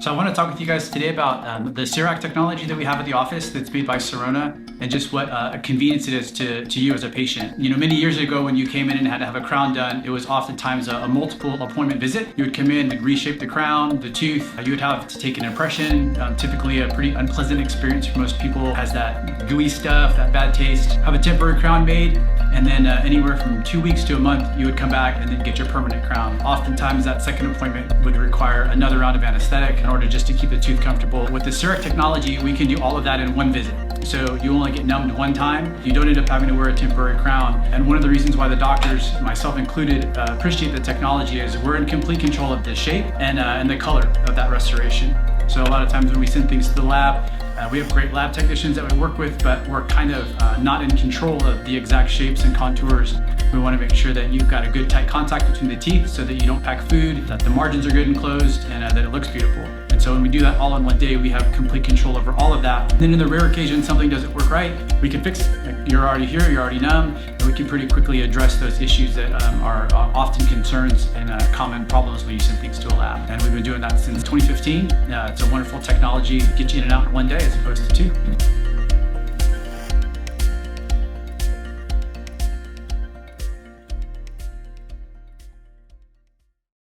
So I want to talk with you guys today about the CEREC technology that we have at the office that's made by Sirona, and just what a convenience it is to you as a patient. You know, many years ago when you came in and had to have a crown done, it was oftentimes a multiple appointment visit. You would come in and reshape the crown, the tooth. You would have to take an impression. Typically a pretty unpleasant experience for most people. Has that gooey stuff, that bad taste. Have a temporary crown made, and then anywhere from 2 weeks to a month, you would come back and then get your permanent crown. Oftentimes that second appointment would require another round of anesthetic in order just to keep the tooth comfortable. With the CEREC technology, we can do all of that in one visit. So you only get numbed one time. You don't end up having to wear a temporary crown. And one of the reasons why the doctors, myself included, appreciate the technology is we're in complete control of the shape and the color of that restoration. So a lot of times when we send things to the lab, we have great lab technicians that we work with, but we're kind of not in control of the exact shapes and contours. We want to make sure that you've got a good tight contact between the teeth so that you don't pack food, that the margins are good and closed, and that it looks beautiful. And so when we do that all in one day, we have complete control over all of that. And then in the rare occasion something doesn't work right, we can fix it. Like, you're already here, you're already numb, and we can pretty quickly address those issues that are often concerns and common problems when you send things to a lab. And we've been doing that since 2015. It's a wonderful technology to get you in and out in one day as opposed to two.